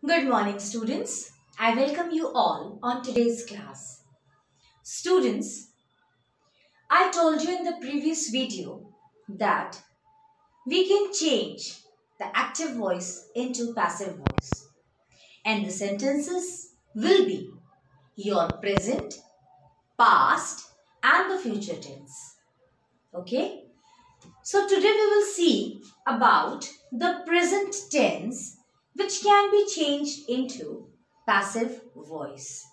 Good morning, students. I welcome you all on today's class. Students, I told you in the previous video that we can change the active voice into passive voice, and the sentences will be your present, past, and the future tense. Okay? So today we will see about the present tense, which can be changed into passive voice.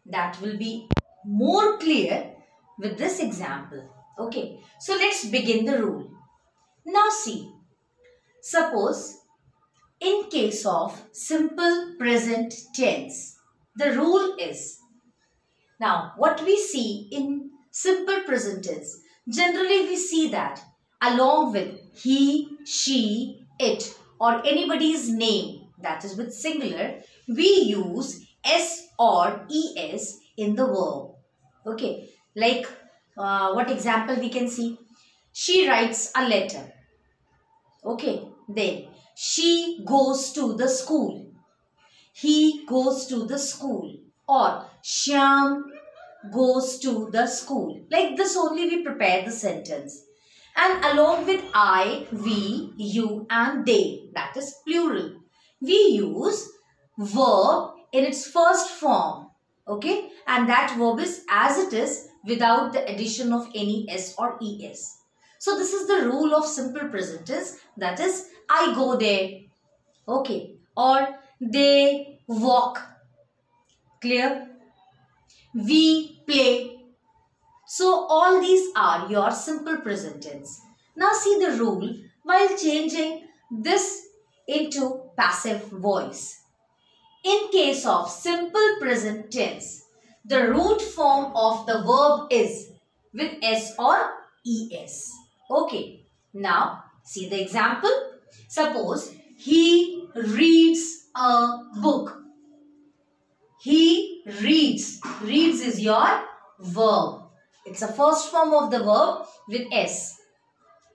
That will be more clear with this example. Okay, so let's begin the rule. Now see, suppose in case of simple present tense, the rule is, now what we see in simple present tense, generally we see that along with he, she, it or anybody's name, that is with singular, we use s or es in the verb. Okay, like what example we can see? She writes a letter. Okay, then she goes to the school. He goes to the school, or Shyam goes to the school. Like this only we prepare the sentence. And along with I, we, you and they, that is plural, we use verb in its first form. Okay, and that verb is as it is without the addition of any s or es. So this is the rule of simple present tense, that is I go there. Okay, or they walk. Clear? We play. So all these are your simple present tense. Now see the rule while changing this into passive voice. In case of simple present tense, the root form of the verb is with s or es. Okay, now see the example. Suppose he reads a book. He reads. Reads is your verb. It's a first form of the verb with s.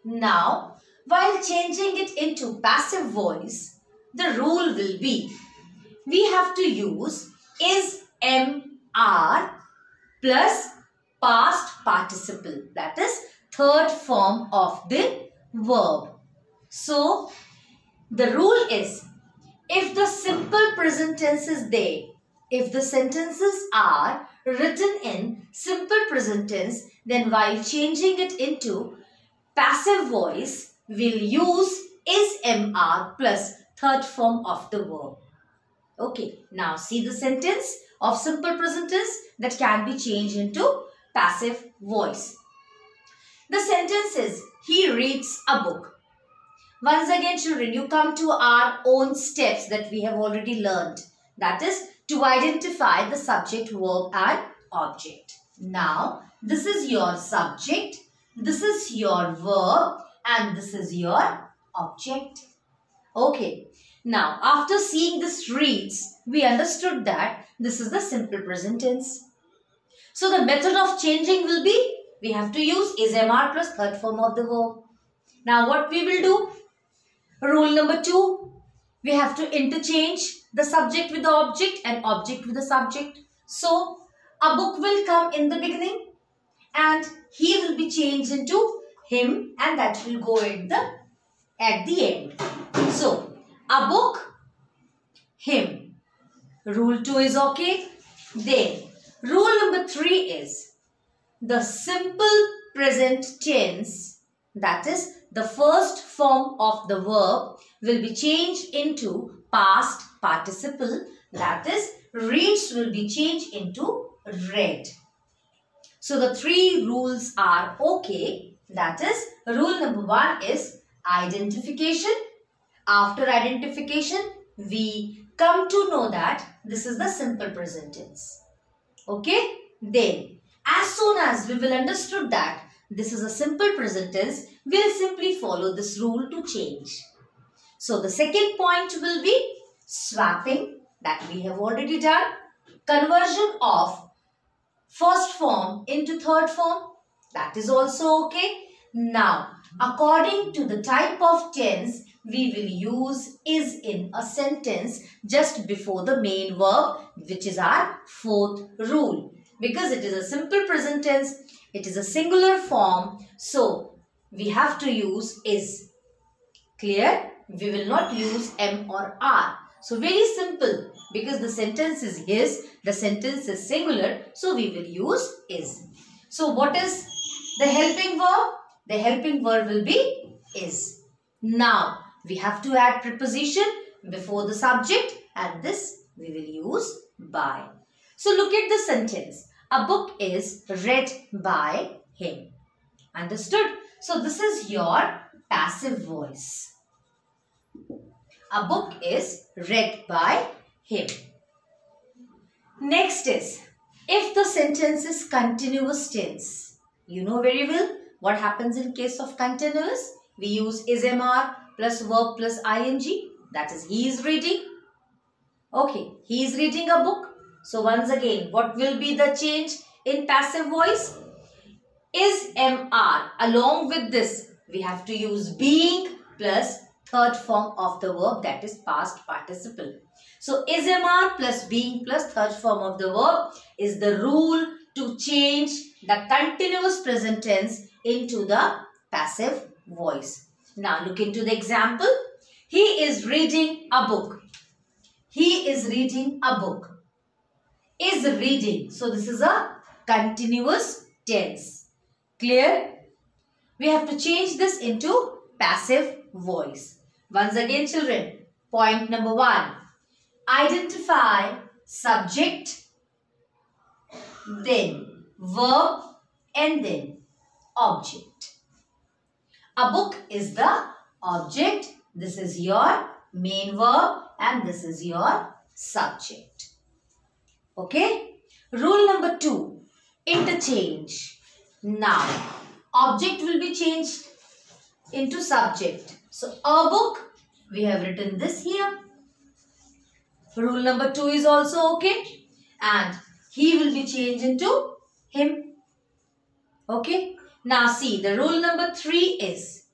Now, while changing it into passive voice, the rule will be, we have to use is mr plus past participle. That is third form of the verb. So, the rule is, if the simple present tense is there, if the sentences are written in simple present tense, then while changing it into passive voice, we'll use is mr plus third form of the verb. Okay, now see the sentence of simple present tense that can be changed into passive voice. The sentence is, he reads a book. Once again, children, you come to our own steps that we have already learned. That is to identify the subject, verb and object. Now, this is your subject, this is your verb and this is your object. Okay. Now, after seeing this reads, we understood that this is the simple present tense. So, the method of changing will be, we have to use is mr plus third form of the verb. Now, what we will do? Rule number 2, we have to interchange the subject with the object and object with the subject. So, a book will come in the beginning and he will be changed into him and that will go at the end. So, a book, him. Rule 2 is okay. Then, rule number 3 is the simple present tense, that is the first form of the verb will be changed into past participle, that is reads will be changed into read. So the 3 rules are okay. That is, rule number 1 is identification. After identification, we come to know that this is the simple present tense. Okay? Then, as soon as we will understood that this is a simple present tense, we will simply follow this rule to change. So, the second point will be swapping, that we have already done. Conversion of first form into third form, that is also okay. Now, according to the type of tense, we will use is in a sentence just before the main verb, which is our fourth rule. Because it is a simple present tense, it is a singular form, so we have to use is. Clear? We will not use am or are. So very simple, because the sentence is his, the sentence is singular, so we will use is. So what is the helping verb? The helping verb will be is. Now we have to add preposition before the subject, and this we will use by. So look at the sentence. A book is read by him. Understood? So this is your passive voice. A book is read by him. Next is, if the sentence is continuous tense. You know very well what happens in case of continuous. We use is MR plus verb plus ing. That is, he is reading. Okay, he is reading a book. So once again, what will be the change in passive voice? Is MR. Along with this, we have to use being plus third form of the verb, that is past participle. So is MR plus being plus third form of the verb is the rule to change the continuous present tense into the passive voice. Now look into the example. He is reading a book. He is reading a book. Is reading. So this is a continuous tense. Clear? We have to change this into passive voice. Once again, children, point number 1. Identify subject, then verb, and then object. A book is the object. This is your main verb and this is your subject. Okay? Rule number 2. Interchange. Now, object will be changed into subject. So, a book, we have written this here. Rule number 2 is also okay. And he will be changed into him. Okay. Now, see, the rule number 3 is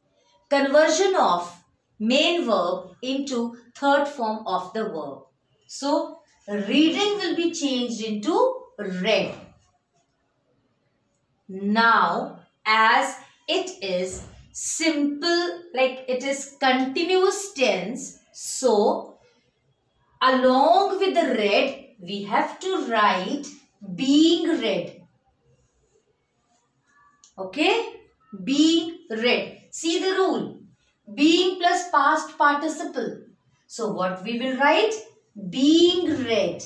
conversion of main verb into third form of the verb. So, reading will be changed into read. Now, as it is simple, like it is continuous tense, so along with the read, we have to write being read. Okay? Being read. See the rule. Being plus past participle. So what we will write? Being read.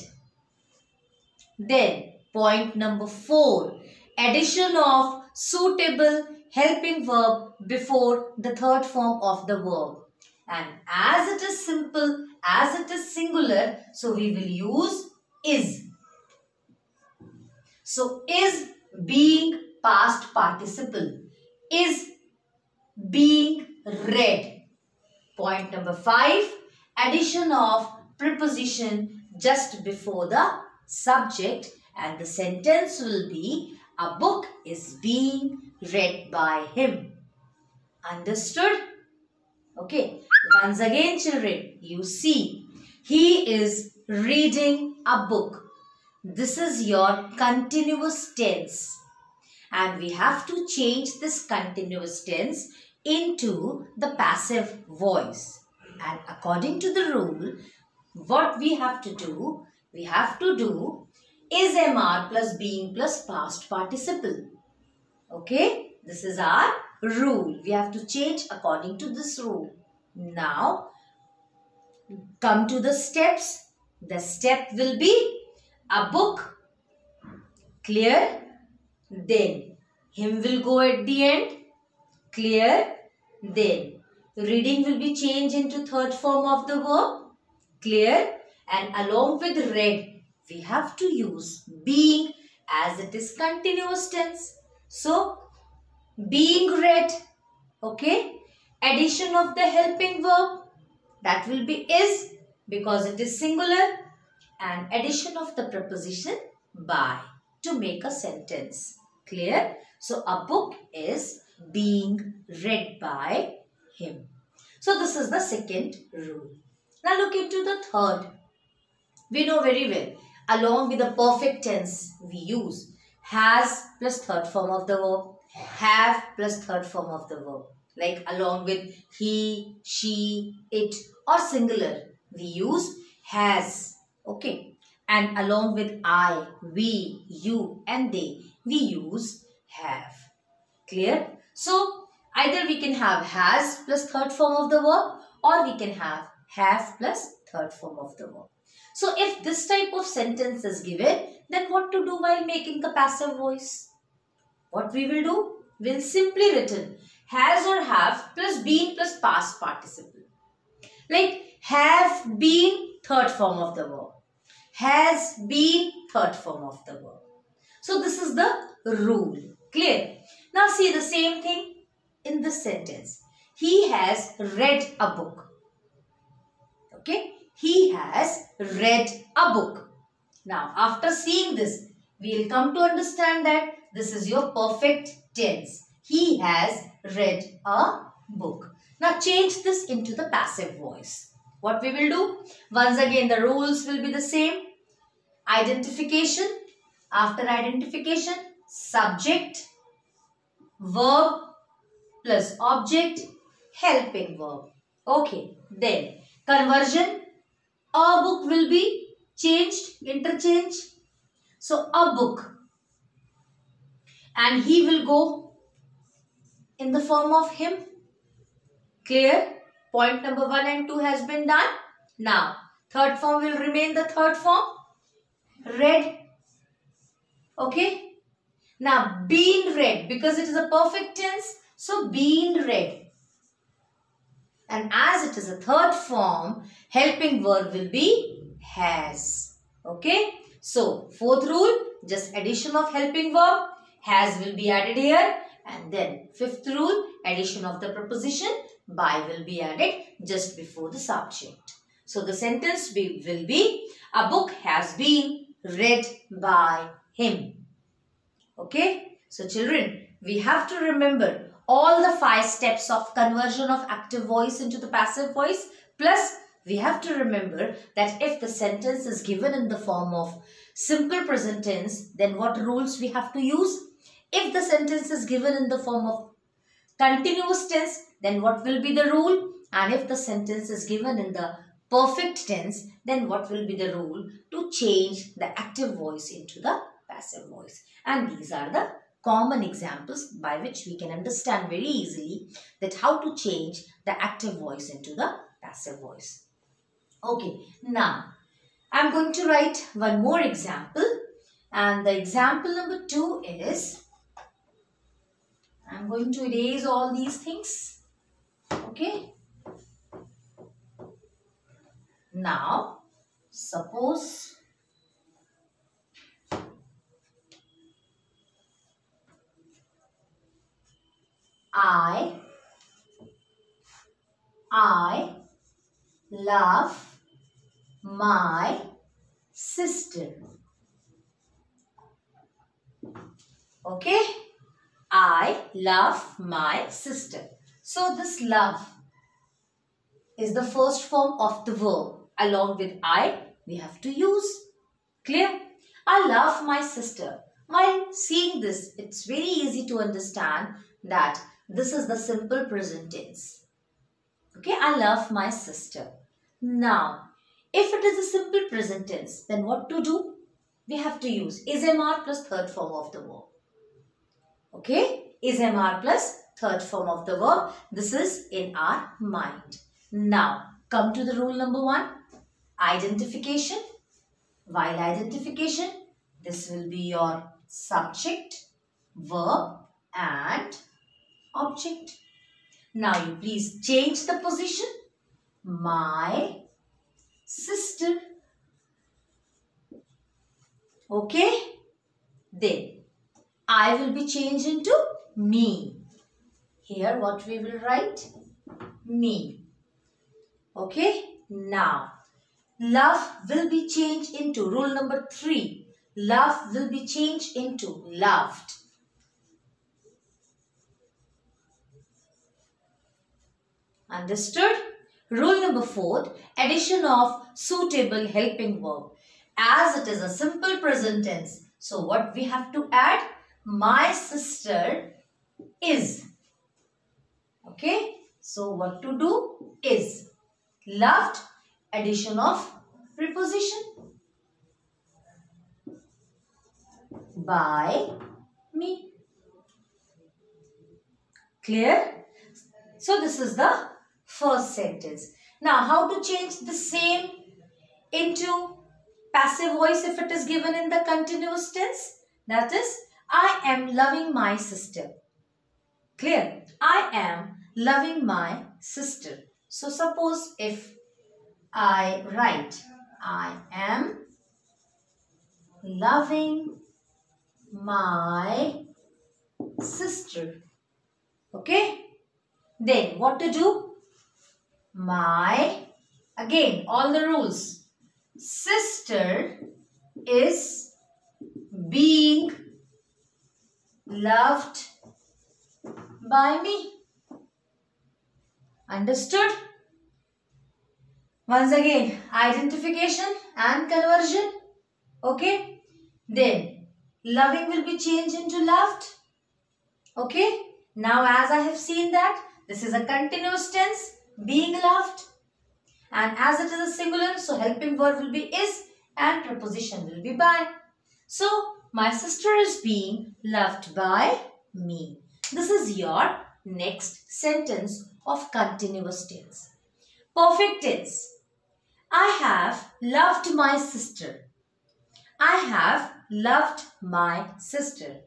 Then point number 4. Addition of suitable helping verb before the third form of the verb. And as it is simple, as it is singular, so we will use is. So is being past participle. Is being read. Point number 5. Addition of preposition just before the subject, and the sentence will be a book is being read by him. Understood? Okay. Once again, children, you see, he is reading a book. This is your continuous tense. And we have to change this continuous tense into the passive voice. And according to the rule, what we have to do? We have to do is MR plus being plus past participle. Okay? This is our rule. We have to change according to this rule. Now, come to the steps. The step will be a book. Clear? Then, him will go at the end. Clear? Then, reading will be changed into third form of the verb. Clear? And along with read, we have to use being as it is continuous tense. So, being read. Okay? Addition of the helping verb, that will be is because it is singular, and addition of the preposition by to make a sentence. Clear? So, a book is being read by him. So this is the second rule. Now look into the third. We know very well, along with the perfect tense, we use has plus third form of the verb, have plus third form of the verb. Like along with he, she, it or singular, we use has. Okay. And along with I, we, you and they, we use have. Clear? So either we can have has plus third form of the verb, or we can have plus third form of the verb. So if this type of sentence is given, then what to do while making the passive voice? What we will do? We'll simply written has or have plus been plus past participle. Like have been, third form of the verb. Has been, third form of the verb. So this is the rule. Clear? Now see the same thing in this sentence. He has read a book. Okay? He has read a book. Now after seeing this, we will come to understand that this is your perfect tense. He has read a book. Now change this into the passive voice. What we will do? Once again the rules will be the same. Identification. After identification, subject, verb plus object, helping verb. Okay. Then conversion. A book will be changed, interchange. So a book. And he will go in the form of him. Clear? Point number 1 and 2 has been done. Now, third form will remain the third form. Read. Okay. Now, been read, because it is a perfect tense. So, been read. And as it is a third form, helping verb will be has. Okay. So, fourth rule, just addition of helping verb. Has will be added here. And then fifth rule, addition of the preposition by will be added just before the subject. So the sentence will be, a book has been read by him. Okay. So children, we have to remember all the 5 steps of conversion of active voice into the passive voice. Plus we have to remember that if the sentence is given in the form of simple present tense, then what rules we have to use? If the sentence is given in the form of continuous tense, then what will be the rule? And if the sentence is given in the perfect tense, then what will be the rule to change the active voice into the passive voice? And these are the common examples by which we can understand very easily that how to change the active voice into the passive voice. Okay, now I'm going to write one more example, and the example number 2 is, I'm going to erase all these things. Okay. Now, suppose I love my sister. Okay. I love my sister. So this love is the first form of the verb. Along with I, we have to use. Clear? I love my sister. While seeing this, it's very easy to understand that this is the simple present tense. Okay, I love my sister. Now, if it is a simple present tense, then what to do? We have to use is MR plus third form of the verb. Okay, is MR plus third form of the verb. This is in our mind. Now, come to the rule number 1. Identification. While identification, this will be your subject, verb and object. Now, you please change the position. My sister. Okay. Then, I will be changed into me. Here what we will write? Me. Okay. Now, love will be changed into rule number 3. Love will be changed into loved. Understood? Rule number 4, addition of suitable helping verb. As it is a simple present tense, so what we have to add? My sister is. Okay? So what to do is loved, addition of preposition by me. Clear? So this is the first sentence. Now how to change the same into passive voice if it is given in the continuous tense? That is, I am loving my sister. Clear? I am loving my sister. So suppose if I write, I am loving my sister. Okay? Then what to do? My, again all the rules. Sister is being loved by me. Understood? Once again, identification and conversion. Okay? Then, loving will be changed into loved. Okay? Now, as I have seen that, this is a continuous tense, being loved. And as it is a singular, so helping verb will be is and preposition will be by. So, my sister is being loved by me. This is your next sentence of continuous tense. Perfect tense. I have loved my sister. I have loved my sister.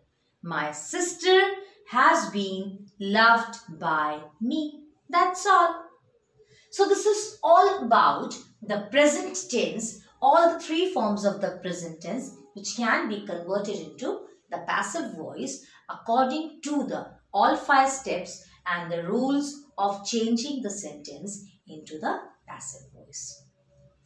My sister has been loved by me. That's all. So this is all about the present tense, all the 3 forms of the present tense which can be converted into the passive voice according to the all 5 steps and the rules of changing the sentence into the passive voice.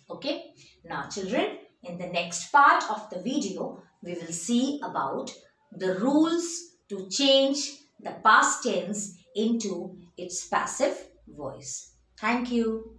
Okay. Now children, in the next part of the video, we will see about the rules to change the past tense into its passive voice. Thank you.